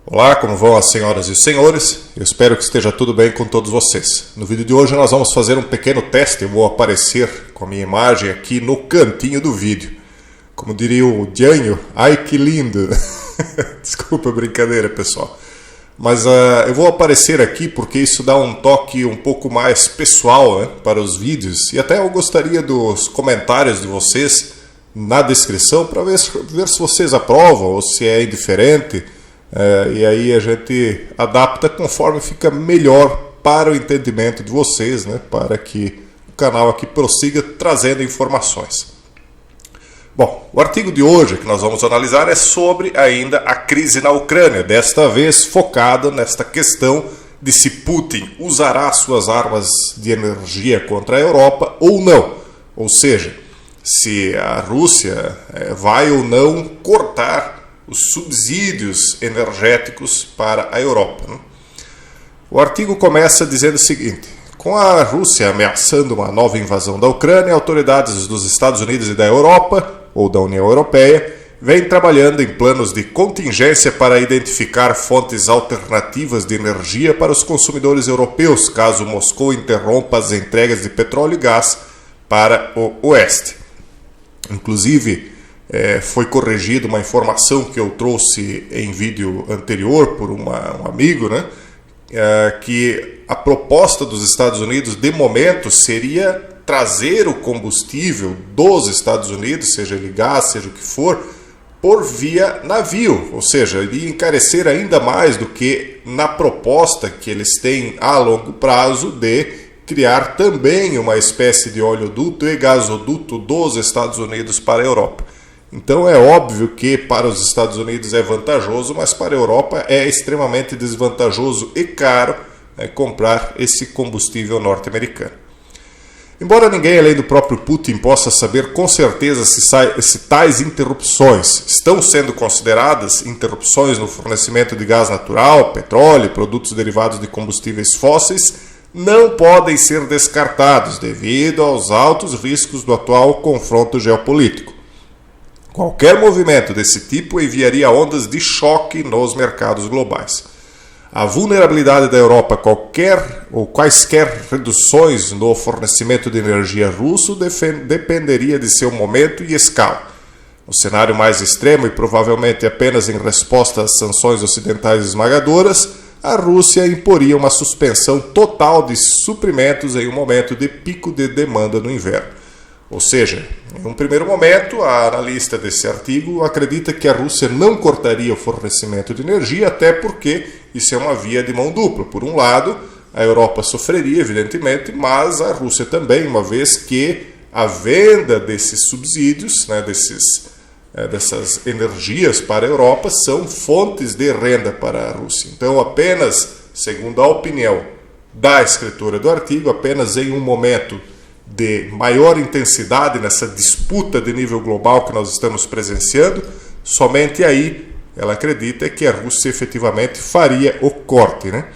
Olá, como vão as senhoras e os senhores? Eu espero que esteja tudo bem com todos vocês. No vídeo de hoje nós vamos fazer um pequeno teste. Eu vou aparecer com a minha imagem aqui no cantinho do vídeo. Como diria o Dianho, ai que lindo! Desculpa a brincadeira, pessoal. Mas eu vou aparecer aqui porque isso dá um toque um pouco mais pessoal, né, para os vídeos. E até eu gostaria dos comentários de vocês na descrição para ver se vocês aprovam ou se é indiferente. E aí a gente adapta conforme fica melhor para o entendimento de vocês, né, para que o canal aqui prossiga trazendo informações. Bom, o artigo de hoje que nós vamos analisar é sobre ainda a crise na Ucrânia, desta vez focada nesta questão de se Putin usará suas armas de energia contra a Europa ou não. Ou seja, se a Rússia vai ou não cortar os subsídios energéticos para a Europa, né? O artigo começa dizendo o seguinte: com a Rússia ameaçando uma nova invasão da Ucrânia, autoridades dos Estados Unidos e da Europa, ou da União Europeia, vêm trabalhando em planos de contingência para identificar fontes alternativas de energia para os consumidores europeus, caso Moscou interrompa as entregas de petróleo e gás para o Oeste. Inclusive, foi corrigida uma informação que eu trouxe em vídeo anterior por um amigo, né? Que a proposta dos Estados Unidos, de momento, seria trazer o combustível dos Estados Unidos, seja ele gás, seja o que for, por via navio, ou seja, iria encarecer ainda mais do que na proposta que eles têm a longo prazo de criar também uma espécie de oleoduto e gasoduto dos Estados Unidos para a Europa. Então é óbvio que para os Estados Unidos é vantajoso, mas para a Europa é extremamente desvantajoso e caro comprar esse combustível norte-americano. Embora ninguém além do próprio Putin possa saber com certeza se tais interrupções estão sendo consideradas interrupções no fornecimento de gás natural, petróleo e produtos derivados de combustíveis fósseis, não podem ser descartados devido aos altos riscos do atual confronto geopolítico. Qualquer movimento desse tipo enviaria ondas de choque nos mercados globais. A vulnerabilidade da Europa a quaisquer reduções no fornecimento de energia russo dependeria de seu momento e escala. No cenário mais extremo e provavelmente apenas em resposta às sanções ocidentais esmagadoras, a Rússia imporia uma suspensão total de suprimentos em um momento de pico de demanda no inverno. Ou seja, em um primeiro momento, a analista desse artigo acredita que a Rússia não cortaria o fornecimento de energia, até porque isso é uma via de mão dupla. Por um lado, a Europa sofreria, evidentemente, mas a Rússia também, uma vez que a venda desses subsídios, né, dessas energias para a Europa, são fontes de renda para a Rússia. Então, apenas, segundo a opinião da escritora do artigo, apenas em um momento de maior intensidade nessa disputa de nível global que nós estamos presenciando, somente aí ela acredita que a Rússia efetivamente faria o corte, né?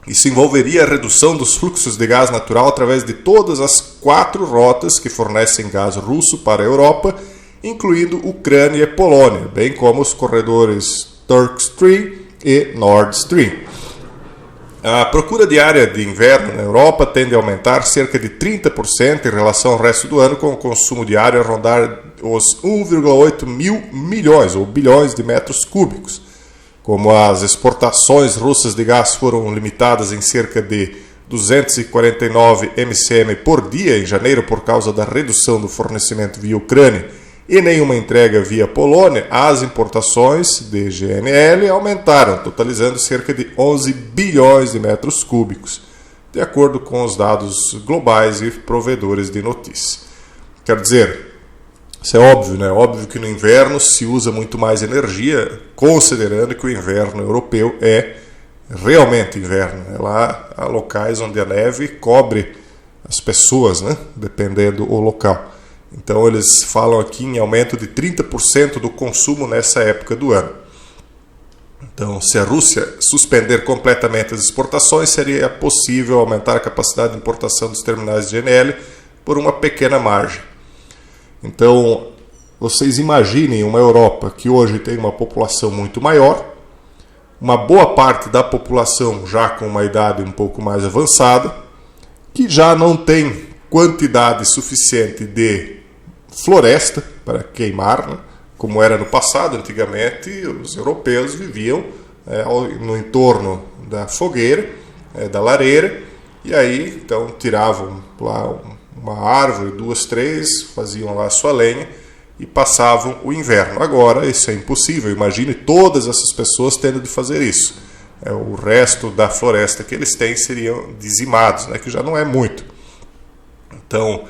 Isso envolveria a redução dos fluxos de gás natural através de todas as 4 rotas que fornecem gás russo para a Europa, incluindo Ucrânia e Polônia, bem como os corredores Turk Stream e Nord Stream. A procura diária de inverno na Europa tende a aumentar cerca de 30% em relação ao resto do ano, com o consumo diário a rondar os 1,8 mil milhões ou bilhões de metros cúbicos. Como as exportações russas de gás foram limitadas em cerca de 249 mcm por dia em janeiro por causa da redução do fornecimento via Ucrânia e nenhuma entrega via Polônia, as importações de GNL aumentaram, totalizando cerca de 11 bilhões de metros cúbicos, de acordo com os dados globais e provedores de notícia. Quer dizer, isso é óbvio, né? Óbvio que no inverno se usa muito mais energia, considerando que o inverno europeu é realmente inverno. Lá há locais onde a neve cobre as pessoas, né? Dependendo do local. Então eles falam aqui em aumento de 30% do consumo nessa época do ano. Então, se a Rússia suspender completamente as exportações, seria possível aumentar a capacidade de importação dos terminais de GNL por uma pequena margem. Então, vocês imaginem uma Europa que hoje tem uma população muito maior, uma boa parte da população já com uma idade um pouco mais avançada, que já não tem quantidade suficiente de floresta para queimar, né? Como era no passado. Antigamente os europeus viviam no entorno da fogueira, da lareira, e aí então tiravam lá uma árvore, 2, 3, faziam lá a sua lenha e passavam o inverno. Agora isso é impossível. Imagine todas essas pessoas tendo de fazer isso. O resto da floresta que eles têm seriam dizimados, né? Que já não é muito. Então,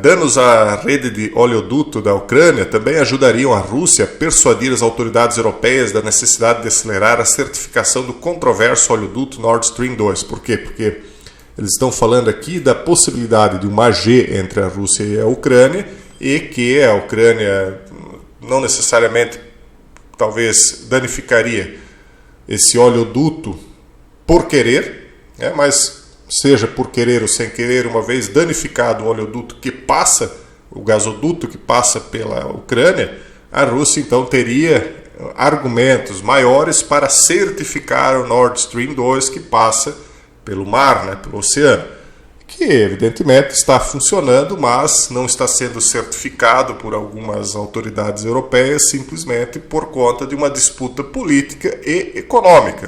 danos à rede de oleoduto da Ucrânia também ajudariam a Rússia a persuadir as autoridades europeias da necessidade de acelerar a certificação do controverso oleoduto Nord Stream 2. Por quê? Porque eles estão falando aqui da possibilidade de uma AG entre a Rússia e a Ucrânia, e que a Ucrânia não necessariamente, talvez, danificaria esse oleoduto por querer, mas seja por querer ou sem querer, uma vez danificado o oleoduto que passa, o gasoduto que passa pela Ucrânia, a Rússia então teria argumentos maiores para certificar o Nord Stream 2 que passa pelo mar, né, pelo oceano, que evidentemente está funcionando, mas não está sendo certificado por algumas autoridades europeias simplesmente por conta de uma disputa política e econômica,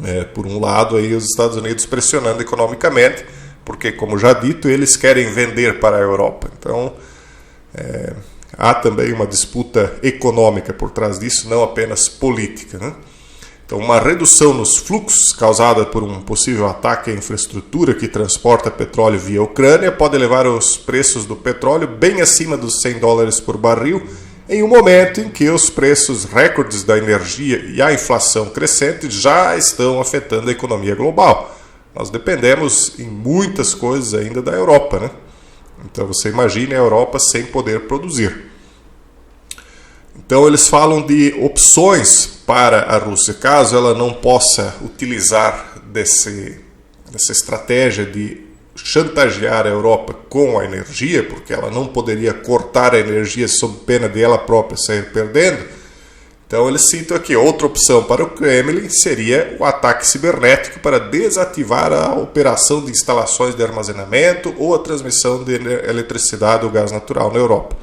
né? Por um lado, aí, os Estados Unidos pressionando economicamente, porque, como já dito, eles querem vender para a Europa. Então, há também uma disputa econômica por trás disso, não apenas política, né? Então, uma redução nos fluxos causada por um possível ataque à infraestrutura que transporta petróleo via Ucrânia pode levar os preços do petróleo bem acima dos $100 por barril, em um momento em que os preços recordes da energia e a inflação crescente já estão afetando a economia global. Nós dependemos em muitas coisas ainda da Europa, né? Então você imagine a Europa sem poder produzir. Então eles falam de opções para a Rússia, caso ela não possa utilizar dessa estratégia de chantagear a Europa com a energia, porque ela não poderia cortar a energia sob pena de ela própria sair perdendo. Então eles citam aqui, outra opção para o Kremlin seria o ataque cibernético para desativar a operação de instalações de armazenamento ou a transmissão de eletricidade ou gás natural na Europa.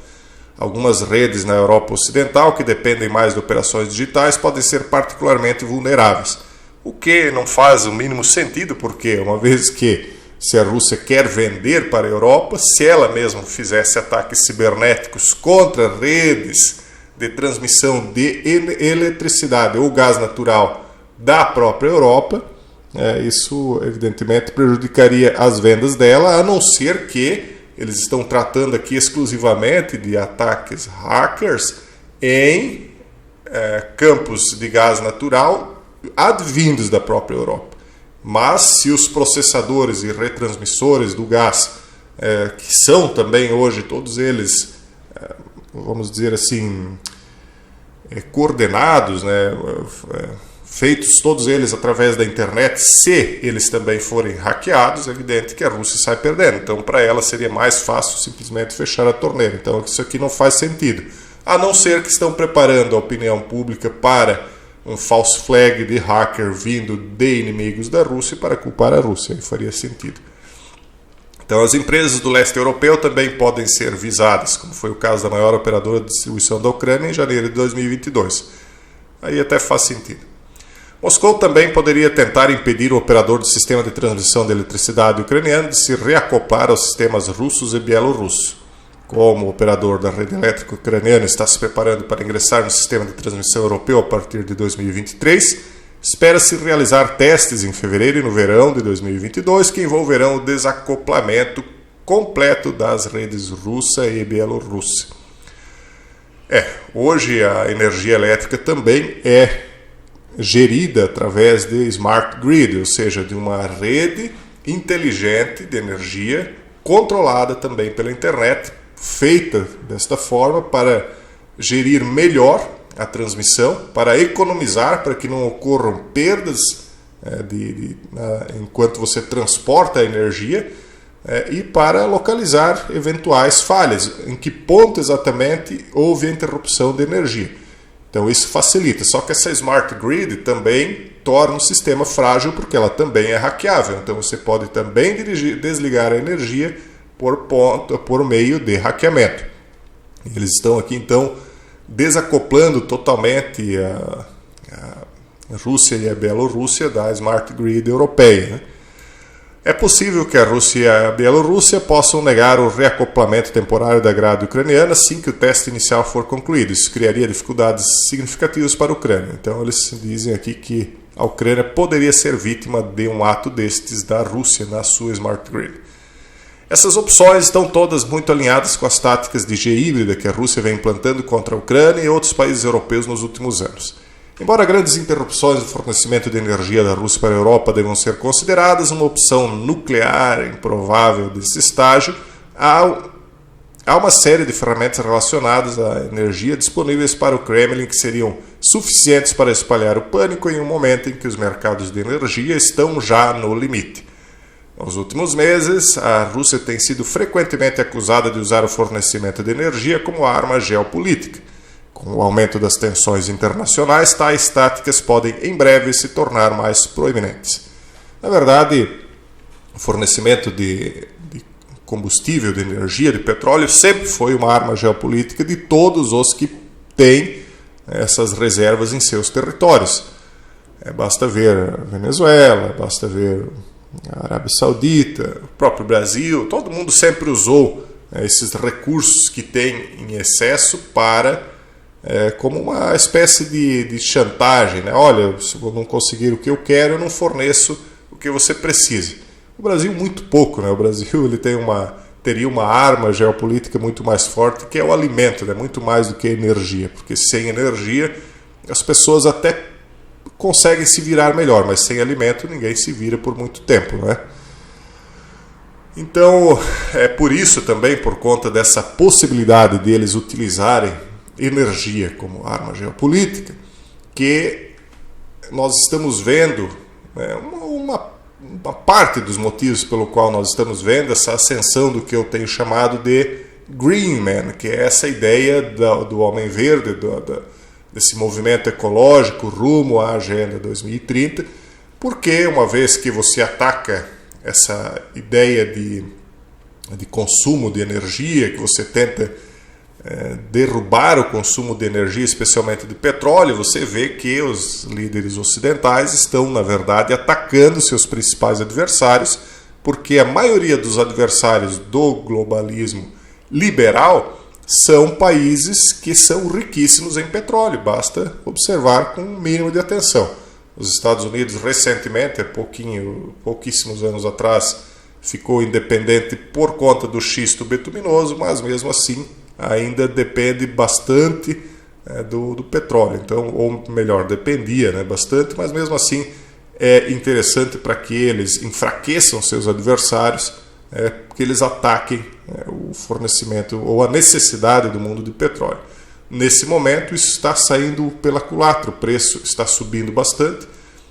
Algumas redes na Europa Ocidental, que dependem mais de operações digitais, podem ser particularmente vulneráveis. O que não faz o mínimo sentido, porque uma vez que se a Rússia quer vender para a Europa, se ela mesma fizesse ataques cibernéticos contra redes de transmissão de eletricidade ou gás natural da própria Europa, isso evidentemente prejudicaria as vendas dela, a não ser que eles estão tratando aqui exclusivamente de ataques hackers em campos de gás natural advindos da própria Europa. Mas se os processadores e retransmissores do gás, que são também hoje todos eles, vamos dizer assim, coordenados, né, feitos todos eles através da internet, se eles também forem hackeados, é evidente que a Rússia sai perdendo. Então, para ela seria mais fácil simplesmente fechar a torneira. Então, isso aqui não faz sentido. A não ser que estão preparando a opinião pública para um false flag de hacker vindo de inimigos da Rússia para culpar a Rússia. Aí faria sentido. Então, as empresas do leste europeu também podem ser visadas, como foi o caso da maior operadora de distribuição da Ucrânia em janeiro de 2022. Aí até faz sentido. Moscou também poderia tentar impedir o operador do sistema de transmissão de eletricidade ucraniano de se reacoplar aos sistemas russos e bielorrussos. Como o operador da rede elétrica ucraniana está se preparando para ingressar no sistema de transmissão europeu a partir de 2023, espera-se realizar testes em fevereiro e no verão de 2022 que envolverão o desacoplamento completo das redes russa e bielorrussa. Hoje a energia elétrica também é gerida através de smart grid, ou seja, de uma rede inteligente de energia controlada também pela internet, feita desta forma para gerir melhor a transmissão, para economizar, para que não ocorram perdas enquanto você transporta a energia, e para localizar eventuais falhas, em que ponto exatamente houve a interrupção de energia. Então isso facilita, só que essa Smart Grid também torna o sistema frágil porque ela também é hackeável. Então você pode também desligar a energia por meio de hackeamento. Eles estão aqui então desacoplando totalmente a Rússia e a Bielorrússia da Smart Grid europeia, né? É possível que a Rússia e a Bielorrússia possam negar o reacoplamento temporário da grade ucraniana assim que o teste inicial for concluído. Isso criaria dificuldades significativas para a Ucrânia. Então eles dizem aqui que a Ucrânia poderia ser vítima de um ato destes da Rússia na sua Smart Grid. Essas opções estão todas muito alinhadas com as táticas de G híbrida que a Rússia vem implantando contra a Ucrânia e outros países europeus nos últimos anos. Embora grandes interrupções do fornecimento de energia da Rússia para a Europa devam ser consideradas, uma opção nuclear improvável desse estágio, há uma série de ferramentas relacionadas à energia disponíveis para o Kremlin que seriam suficientes para espalhar o pânico em um momento em que os mercados de energia estão já no limite. Nos últimos meses, a Rússia tem sido frequentemente acusada de usar o fornecimento de energia como arma geopolítica. Com o aumento das tensões internacionais, tais táticas podem em breve se tornar mais proeminentes. Na verdade, o fornecimento de combustível, de energia, de petróleo, sempre foi uma arma geopolítica de todos os que têm essas reservas em seus territórios. Basta ver a Venezuela, basta ver a Arábia Saudita, o próprio Brasil, todo mundo sempre usou esses recursos que tem em excesso para como uma espécie de chantagem, né? Olha, se eu não conseguir o que eu quero, eu não forneço o que você precisa. O Brasil muito pouco, né? O Brasil ele teria uma arma geopolítica muito mais forte, que é o alimento, né? Muito mais do que a energia, porque sem energia as pessoas até conseguem se virar melhor, mas sem alimento ninguém se vira por muito tempo, né? Então, é por isso também, por conta dessa possibilidade deles utilizarem energia como arma geopolítica, que nós estamos vendo uma parte dos motivos pelo qual nós estamos vendo essa ascensão do que eu tenho chamado de Green Man, que é essa ideia do homem verde, desse movimento ecológico rumo à Agenda 2030, porque uma vez que você ataca essa ideia de consumo de energia, que você tenta derrubar o consumo de energia, especialmente de petróleo, você vê que os líderes ocidentais estão, na verdade, atacando seus principais adversários, porque a maioria dos adversários do globalismo liberal são países que são riquíssimos em petróleo, basta observar com um mínimo de atenção. Os Estados Unidos, recentemente, pouquíssimos anos atrás, ficou independente por conta do xisto bituminoso, mas mesmo assim ainda depende bastante do petróleo. Então, ou melhor, dependia bastante, mas mesmo assim é interessante para que eles enfraqueçam seus adversários, que eles ataquem o fornecimento ou a necessidade do mundo de petróleo. Nesse momento isso está saindo pela culatra, o preço está subindo bastante,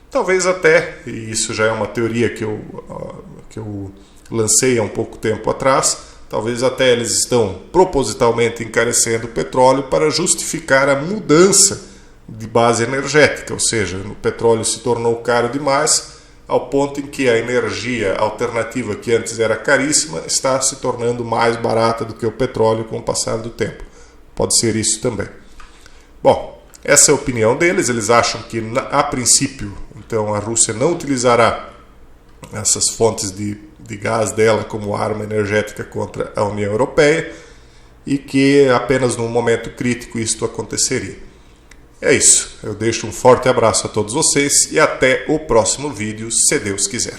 talvez até, e isso já é uma teoria que eu lancei há um pouco tempo atrás, talvez até eles estão propositalmente encarecendo o petróleo para justificar a mudança de base energética, ou seja, o petróleo se tornou caro demais, ao ponto em que a energia alternativa que antes era caríssima está se tornando mais barata do que o petróleo com o passar do tempo. Pode ser isso também. Bom, essa é a opinião deles. Eles acham que, a princípio, então, a Rússia não utilizará essas fontes de gás dela como arma energética contra a União Europeia e que apenas num momento crítico isto aconteceria. É isso. Eu deixo um forte abraço a todos vocês e até o próximo vídeo, se Deus quiser.